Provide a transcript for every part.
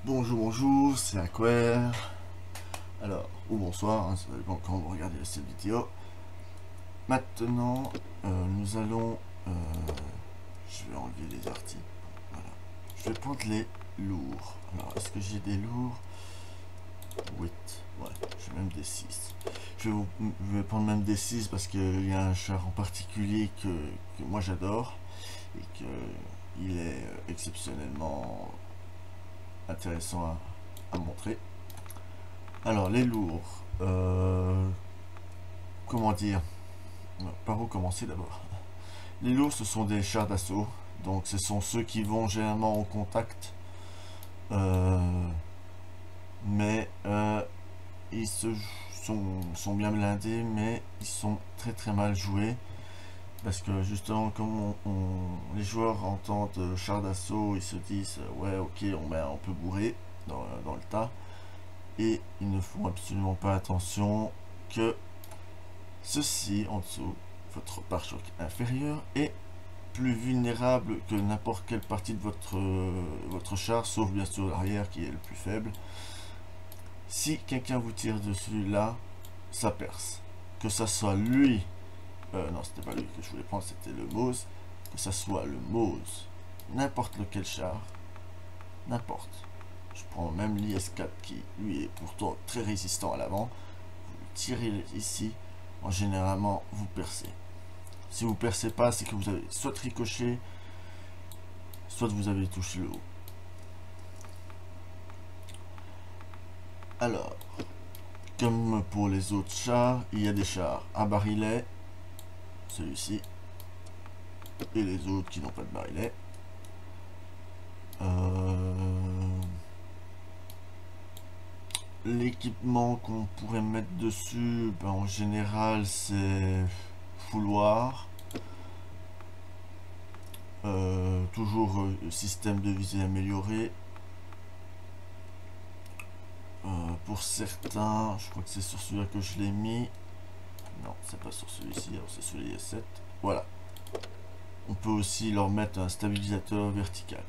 Bonjour, bonjour, c'est Aquaire. Alors, ou bonsoir, hein, ça dépend quand vous regardez cette vidéo. Maintenant, nous allons... euh, je vais enlever les articles. Voilà. Je vais prendre les lourds. Alors, est-ce que j'ai des lourds? 8. Ouais, j'ai même des 6. Je vais prendre même des 6 parce qu'il y a un char en particulier que moi j'adore. Et qu'il est exceptionnellement intéressant à montrer. Alors, les lourds. Comment dire? Par où commencer d'abord? Les lourds, ce sont des chars d'assaut. Donc, ce sont ceux qui vont généralement au contact. Euh, mais ils sont bien blindés, mais ils sont très très mal joués. Parce que justement, comme les joueurs entendent char d'assaut, ils se disent ouais, ok, on peut bourrer dans le tas. Et ils ne font absolument pas attention que ceci en dessous, votre pare-choc inférieur, est plus vulnérable que n'importe quelle partie de votre char, sauf bien sûr l'arrière qui est le plus faible. Si quelqu'un vous tire dessus là, ça perce. Que ça soit lui, non c'était pas lui que je voulais prendre, c'était le Mose, que ça soit le Mose, n'importe lequel char, n'importe. Je prends même l'IS-4 qui lui est pourtant très résistant à l'avant. Vous tirez ici, en généralement vous percez. Si vous percez pas, c'est que vous avez soit ricoché, soit vous avez touché le haut. Alors, comme pour les autres chars, il y a des chars à barillet, celui-ci, et les autres qui n'ont pas de barillet. L'équipement qu'on pourrait mettre dessus, ben, en général, c'est fouloir. Toujours système de visée amélioré. Pour certains, je crois que c'est sur celui-là que je l'ai mis. Non, c'est pas sur celui-ci, c'est sur les S7. Voilà. On peut aussi leur mettre un stabilisateur vertical.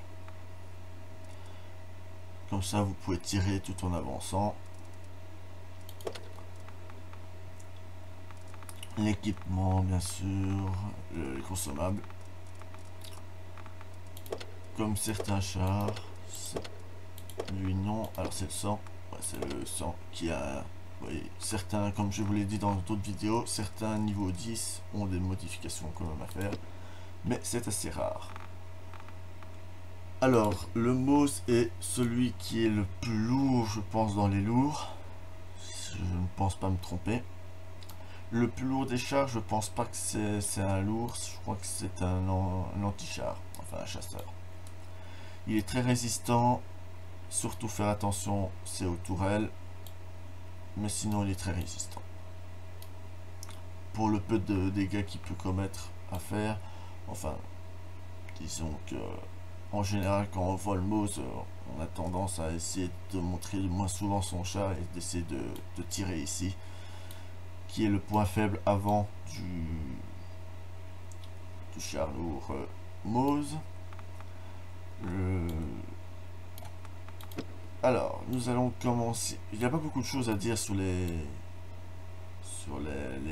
Comme ça, vous pouvez tirer tout en avançant. L'équipement, bien sûr, les consommables. Comme certains chars, lui non, alors c'est le sang. Ouais, c'est le sang qui a... Vous voyez, certains, comme je vous l'ai dit dans d'autres vidéos, certains niveaux 10 ont des modifications quand même à faire. Mais c'est assez rare. Alors, le Mose est celui qui est le plus lourd, je pense, dans les lourds. Je ne pense pas me tromper. Le plus lourd des chars, je pense pas que c'est un lourd, je crois que c'est un anti-char, enfin un chasseur. Il est très résistant, surtout faire attention, c'est aux tourelles, mais sinon il est très résistant. Pour le peu de dégâts qu'il peut commettre à faire, enfin, disons que en général quand on voit le Mose, on a tendance à essayer de montrer moins souvent son char et d'essayer de tirer ici, qui est le point faible avant du char lourd Mose. Alors, nous allons commencer. Il n'y a pas beaucoup de choses à dire sur les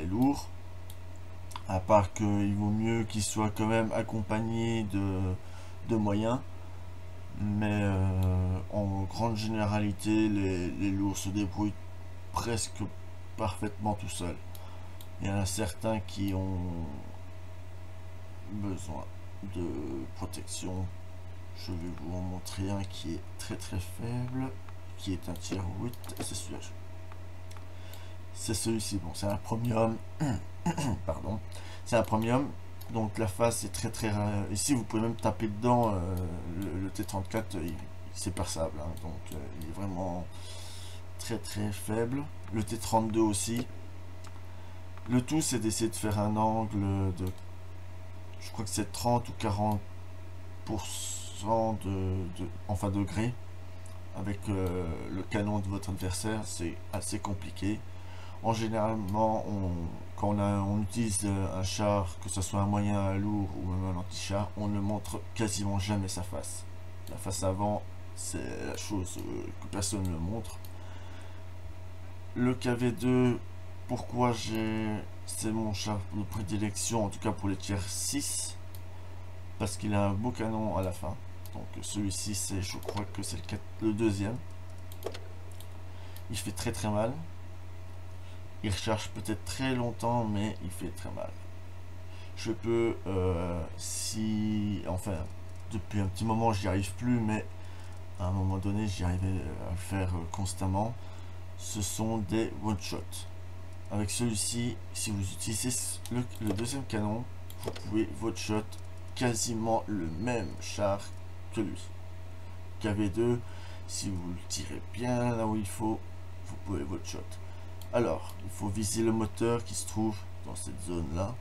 lourds, à part qu'il vaut mieux qu'ils soient quand même accompagnés de moyens. Mais en grande généralité, les lourds se débrouillent presque parfaitement tout seuls. Il y en a certains qui ont besoin de protection. Je vais vous en montrer un qui est très très faible, qui est un tier 8, c'est celui-là. C'est celui-ci, bon c'est un premium, pardon, c'est un premium, donc la face est très très rare. Ici vous pouvez même taper dedans, le T34 c'est perçable, hein, donc il est vraiment très très faible. Le T32 aussi. Le tout c'est d'essayer de faire un angle de, je crois que c'est 30 ou 40% enfin degrés avec le canon de votre adversaire, c'est assez compliqué. En généralement, quand on utilise un char, que ce soit un moyen, un lourd ou même un anti-char, on ne montre quasiment jamais sa face. La face avant, c'est la chose que personne ne montre. Le KV2, pourquoi c'est mon char de prédilection, en tout cas pour les tiers 6, parce qu'il a un beau canon à la fin. Donc celui-ci, je crois que c'est le deuxième. Il fait très très mal. Il recharge peut-être très longtemps, mais il fait très mal. Je peux, enfin, depuis un petit moment, j'y arrive plus, mais à un moment donné, j'y arrivais à le faire constamment. Ce sont des one-shot. Avec celui-ci, si vous utilisez le deuxième canon, vous pouvez one-shot quasiment le même char que lui. KV2, si vous le tirez bien là où il faut, vous pouvez one-shot. Alors, il faut viser le moteur qui se trouve dans cette zone-là,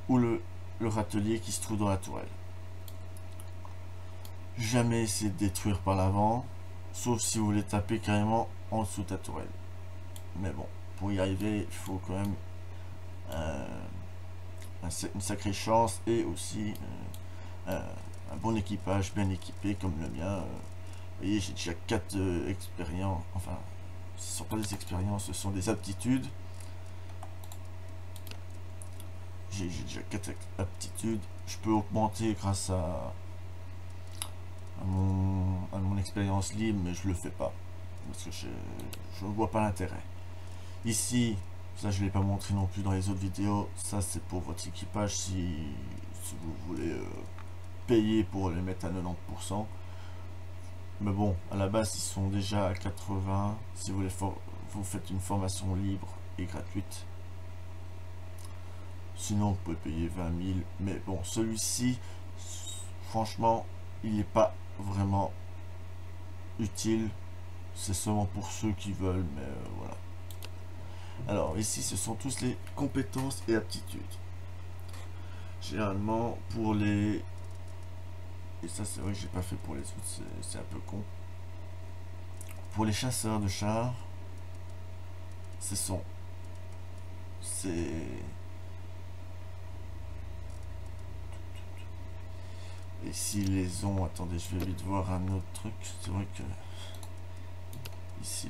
ou le râtelier qui se trouve dans la tourelle. Jamais essayer de détruire par l'avant, sauf si vous voulez taper carrément en dessous de la tourelle. Mais bon, pour y arriver, il faut quand même une sacrée chance et aussi un bon équipage bien équipé comme le mien. Vous voyez, j'ai déjà 4 expériences, enfin, ce ne sont pas des expériences, ce sont des aptitudes. J'ai déjà 4 aptitudes. Je peux augmenter grâce à mon expérience libre, mais je le fais pas parce que je ne vois pas l'intérêt. Ici, ça je ne l'ai pas montré non plus dans les autres vidéos, ça c'est pour votre équipage si vous voulez payer pour les mettre à 90%. Mais bon, à la base ils sont déjà à 80 si vous faites une formation libre et gratuite. Sinon vous pouvez payer 20 000, mais bon, celui-ci franchement il n'est pas vraiment utile, c'est seulement pour ceux qui veulent, mais voilà. Alors ici ce sont tous les compétences et aptitudes. Généralement pour les... Et ça c'est vrai que j'ai pas fait pour les autres, c'est un peu con. Pour les chasseurs de chars, et s'ils les ont, attendez, je vais vite voir un autre truc. C'est vrai que ici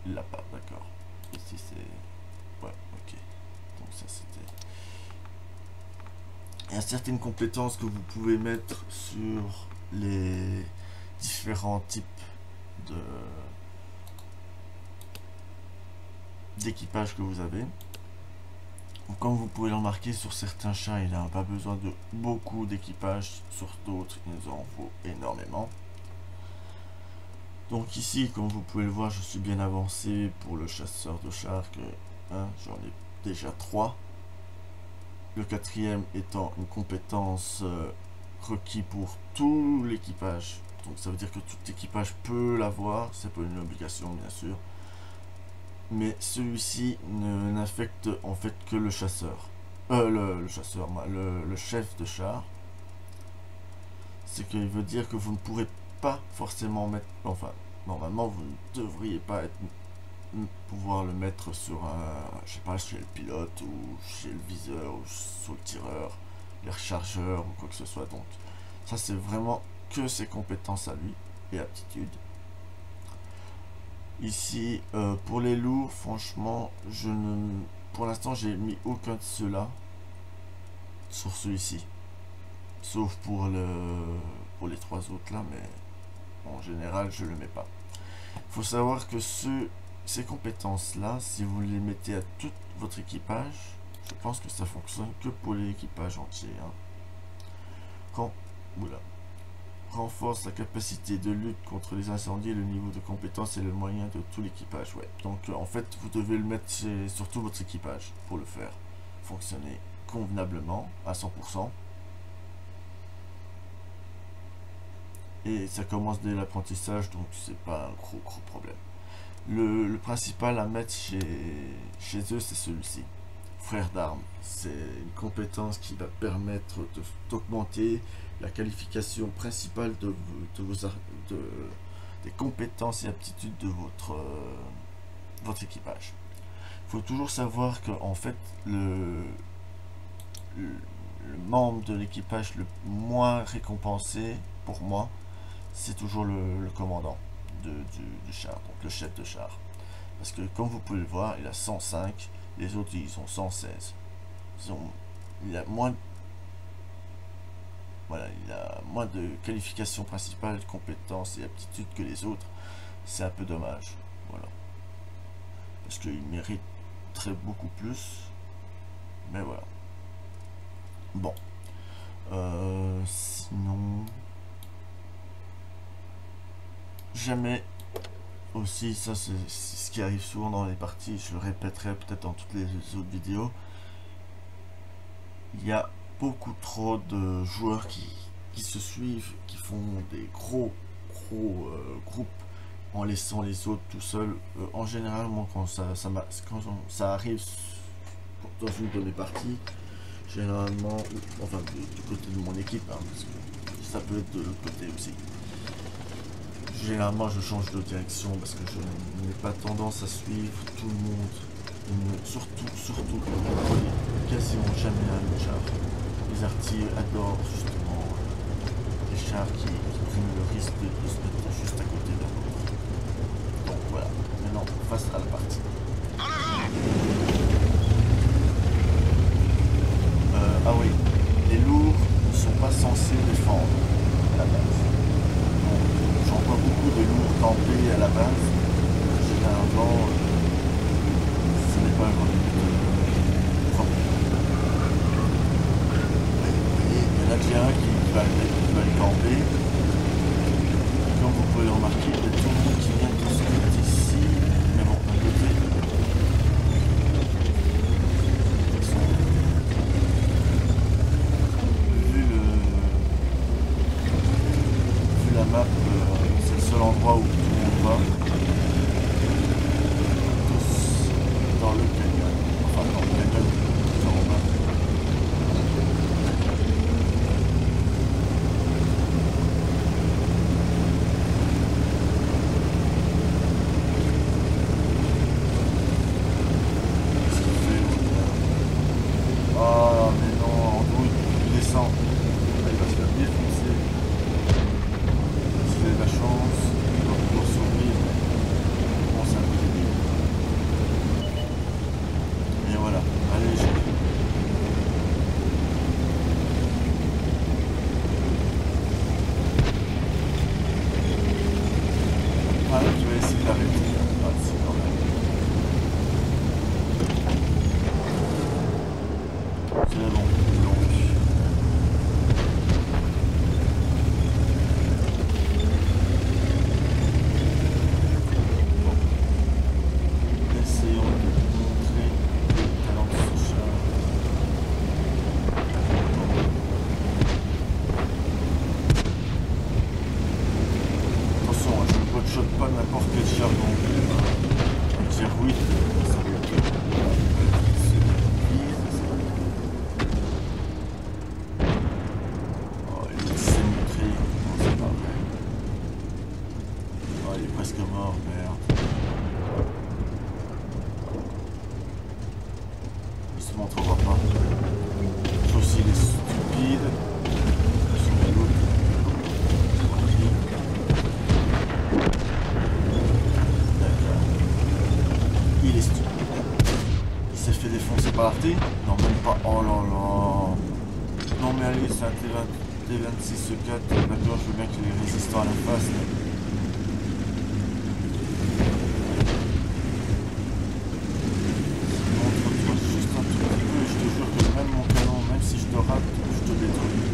il l'a pas, d'accord. Ici c'est... Ouais, ok. Donc ça c'était... Il y a certaines compétences que vous pouvez mettre sur les différents types d'équipage que vous avez. Comme vous pouvez le remarquer, sur certains chars il n'a pas besoin de beaucoup d'équipage, sur d'autres il nous en faut énormément. Donc ici, comme vous pouvez le voir, je suis bien avancé pour le chasseur de chars, que j'en ai déjà 3. Le 4e étant une compétence requise pour tout l'équipage. Donc ça veut dire que tout équipage peut l'avoir, c'est pas une obligation bien sûr. Mais celui-ci n'affecte en fait que le chasseur. Le chef de char. C'est qu'il veut dire que vous ne pourrez pas forcément mettre... Enfin, normalement vous ne devriez pas pouvoir le mettre sur un... Je sais pas, chez le pilote ou chez le viseur ou sur le tireur, les rechargeurs ou quoi que ce soit. Donc ça c'est vraiment que ses compétences à lui et aptitudes. Ici, pour les lourds, franchement, pour l'instant, j'ai mis aucun de ceux-là sur celui-ci. Sauf pour les 3 autres là, mais en général, je le mets pas. Il faut savoir que ces compétences-là, si vous les mettez à tout votre équipage, je pense que ça fonctionne que pour l'équipage entier. Oula. Renforce la capacité de lutte contre les incendies, le niveau de compétence et le moyen de tout l'équipage. Ouais. Donc en fait vous devez le mettre sur tout votre équipage pour le faire fonctionner convenablement à 100%. Et ça commence dès l'apprentissage, donc c'est pas un gros problème. Le principal à mettre chez eux, c'est celui-ci. Frère d'armes, c'est une compétence qui va permettre d'augmenter la qualification principale des compétences et aptitudes de votre équipage. Il faut toujours savoir que en fait le membre de l'équipage le moins récompensé pour moi, c'est toujours le commandant du char, donc le chef de char. Parce que comme vous pouvez le voir, il a 105, les autres ils ont 116. Il a moins, voilà, il a moins de qualifications principales, compétences et aptitudes que les autres. C'est un peu dommage, voilà. Parce qu'il mériterait beaucoup plus. Mais voilà. Bon. Sinon... Jamais aussi, ça c'est ce qui arrive souvent dans les parties, je le répéterai peut-être dans toutes les autres vidéos. Il y a beaucoup trop de joueurs qui se suivent, qui font des gros groupes en laissant les autres tout seuls. En général, moi quand ça arrive dans une de mes parties, généralement, enfin du côté de mon équipe, hein, parce que ça peut être de l'autre côté aussi. Généralement, je change de direction parce que je n'ai pas tendance à suivre tout le monde. Surtout, quasiment jamais un autre char. Les artis adorent justement les chars qui prennent le risque de se mettre juste à côté d'un autre. Donc voilà, maintenant face à la partie. Ah oui, les lourds ne sont pas censés défendre à la base. J'en vois beaucoup de lourds campés à la base. Généralement, ce n'est pas le premier. Il y en a déjà un qui va le camper. Comme vous pouvez le remarquer, il y a tout le monde qui vient de se mettre ici. Mais bon, d'un côté, vu la map, c'est le seul endroit où tout le monde va. Tous dans le canyon. Enfin, dans le canyon, ils en bas. Qu'est-ce qu'il fait l'autre là? Ah, mais non, en gros, il descend. Là, il va se faire défoncer. S'il a de la chance, il va pouvoir survivre. Bon, c'est un peu débile. Et voilà, allez, je vais essayer d'arrêter. Ah, c'est quand même. C'est bon, donc. Essayons de montrer le talent de ce chat. Attention, je ne one-shot pas n'importe quel char non plus. Un tier 8, ça veut dire que oh, il est symétrique, non, c'est pas vrai. Oh, il est presque mort, merde. Il se montrera pas. Sauf s'il est stupide. Sur l'autre. D'accord. Il est stupide. Il s'est fait défoncer par l'arté? Non, même pas. Oh là là. Non, mais allez, c'est un T26 E4. D'accord, je veux bien qu'il est résistant à la face. Montre-toi juste un tout petit peu et je te jure que même mon canon, même si je te rate, je te détruis.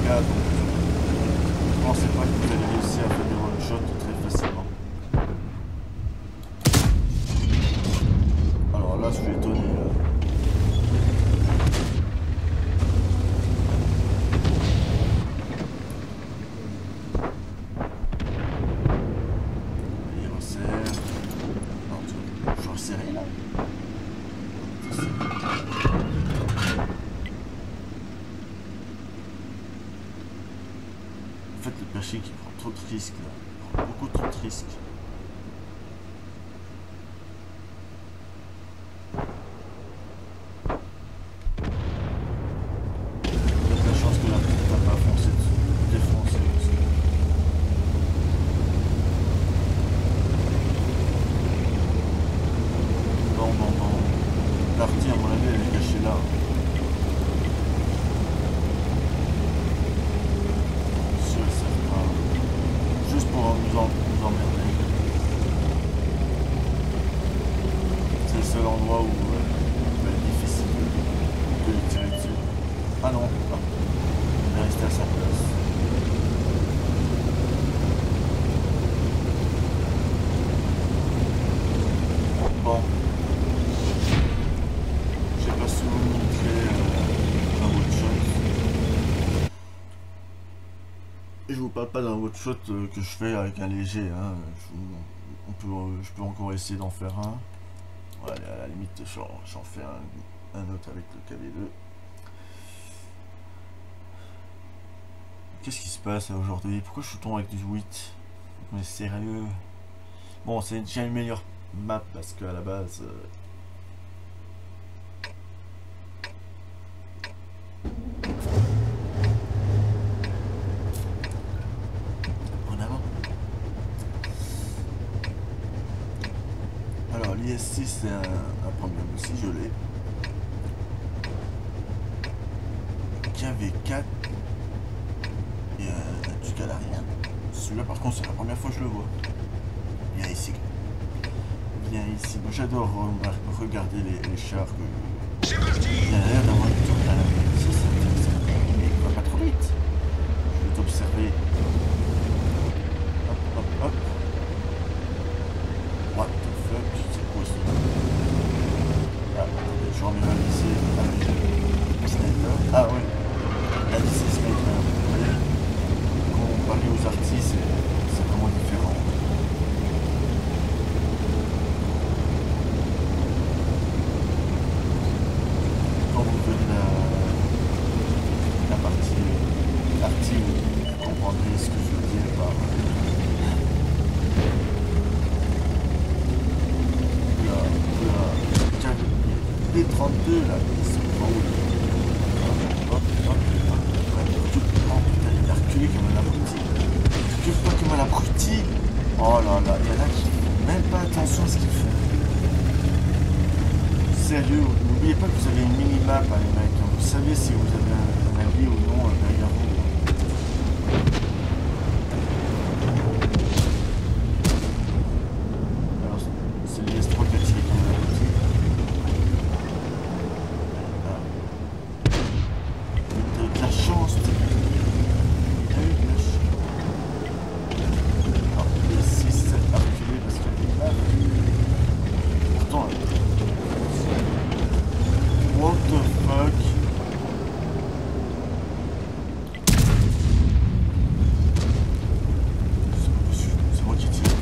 dégâts, donc je pensais pas que vous allez réussir à faire des one-shots très facilement. Alors là, je suis étonné. Il resserre. Non, je resserre là. En fait, le perché qui prend trop de risques là. Il prend beaucoup trop de risques. Je vous parle pas d'un autre shot que je fais avec un léger, hein. Je peux encore essayer d'en faire un. Ouais, à la limite, j'en fais un autre avec le KV2. Qu'est-ce qui se passe aujourd'hui? Pourquoi je suis tombé avec du 8? Mais sérieux? Bon, c'est déjà une meilleure map parce qu'à la base... Alors l'IS6 c'est un problème aussi, je l'ai. KV4 et du Galarien. Celui-là par contre c'est la première fois que je le vois. Viens ici. Viens ici. Moi j'adore regarder les chars que... C'est parti. Il a l'air d'avoir une tour à la main. Ça c'est intéressant. Mais il va pas trop vite. Je vais t'observer. Hop, hop, hop. What the fuck, c'est quoi ça? Ah, attendez, je remets ma lycée avec le sniper. Ah ouais, la lycée sniper. Vous voyez, comparé aux artistes, c'est vraiment différent. Quand vous venez la partie arty, vous comprendrez ce que je veux dire par... Les 32 là, ils sont en haut. Hop, hop, hop. Oh putain, il a reculé comme un abruti. Il recule pas comme un abruti. Oh là là, il y en a qui font même pas attention à ce qu'il fait. Sérieux, n'oubliez pas que vous avez une mini-map, hein, les mecs. Vous savez si vous avez un allié ou non derrière vous. Alors, c'est les S3 qui a tiré comme un abruti. La chance, il a eu de la chance. Alors, les 6 a reculé parce qu'il y a des balles. Pourtant, what the fuck? C'est moi qui tire.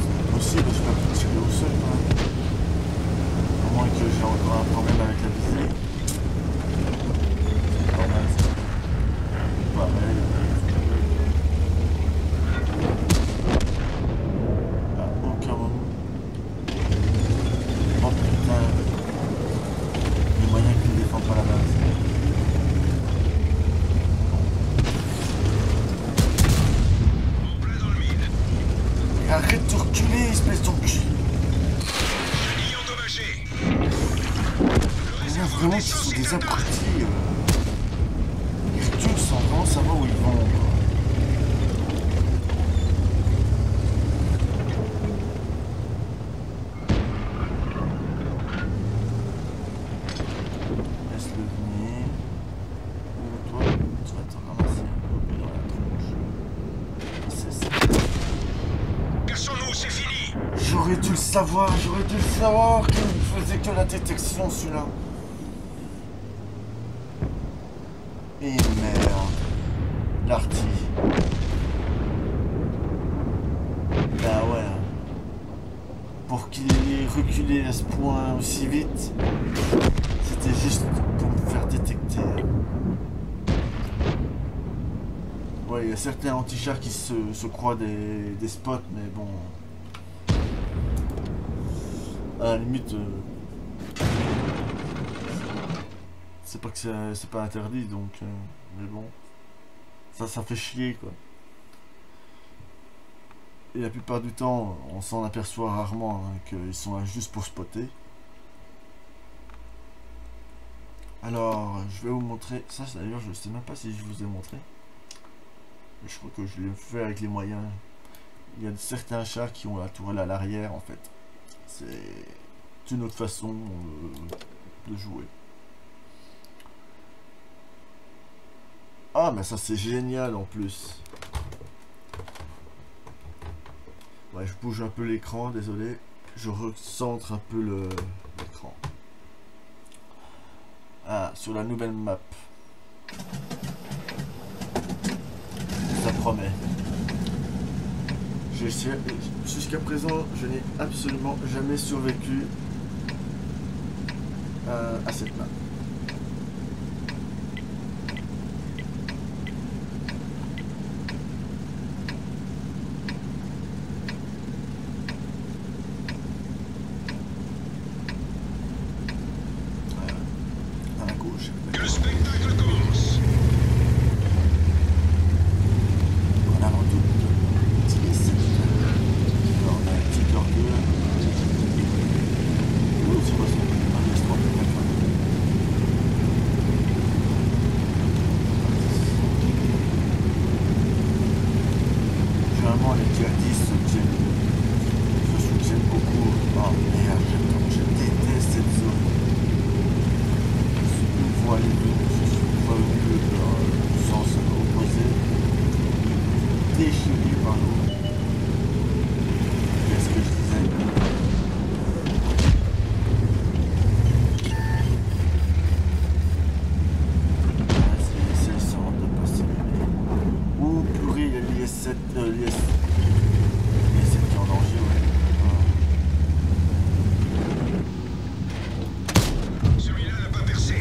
C'est possible, je peux pas tirer au sol quand même. À moins que j'ai encore un problème avec la visée. Pareil. À aucun moment. Oh putain. Les moyens qu'ils ne défendent pas la base. En plein dans le mine. Arrête de reculer, espèce d'enculé. Chenille endommagée. Il y a vraiment qui sont des abrutis. Ils reculent sans vraiment savoir où ils vont. Laisse-le venir. J'aurais dû le savoir qu'il faisait que la détection celui-là. Et merde. L'arty. Bah ouais. Pour qu'il ait reculé à ce point aussi vite, c'était juste pour me faire détecter. Ouais, il y a certains anti-chars qui se croient des spots, mais bon... À la limite... c'est pas que c'est pas interdit, donc... mais bon... Ça fait chier, quoi. Et la plupart du temps, on s'en aperçoit rarement, hein, qu'ils sont là juste pour spotter. Alors, je vais vous montrer... Ça, d'ailleurs, je sais même pas si je vous ai montré. Je crois que je l'ai fait avec les moyens. Il y a certains chars qui ont la tourelle à l'arrière, en fait. C'est une autre façon de jouer. Ah, mais ça, c'est génial, en plus. Ouais, je bouge un peu l'écran, désolé. Je recentre un peu l'écran. Ah, sur la nouvelle map. Ça promet. Jusqu'à présent, je n'ai absolument jamais survécu à cette map. À la gauche. Que le spectacle commence. On a rendu petit essai. Alors, on a un petit cœur de... Oh, c'est quoi ça? Ah, laisse-moi un peu. Généralement, les tiers 10 je soutiens beaucoup. Oh merde, je déteste cette zone. Une fois les deux, je suis revenu dans le sens opposé, déchiré par l'eau. Qu'est-ce que je disais? C'est ça, de pas s'élever. Ouh, purée, il y a l'IS-7, l'IS-7 qui est en danger, ouais. Celui-là n'a pas percé.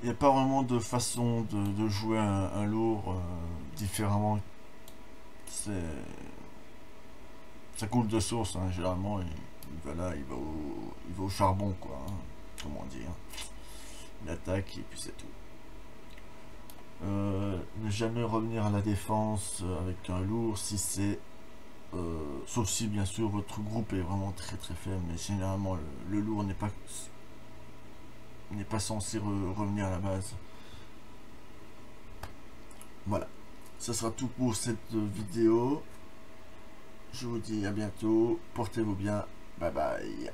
Il n'y a pas vraiment de façon de jouer un lourd différemment. C'est, ça coule de source, hein, généralement. Il va là, il va au charbon, quoi. Hein, comment dire. Il attaque et puis c'est tout. Ne jamais revenir à la défense avec un lourd si c'est sauf si bien sûr votre groupe est vraiment très très faible, mais généralement le lourd n'est pas censé revenir à la base. Voilà, ça sera tout pour cette vidéo. Je vous dis à bientôt, portez-vous bien, bye bye.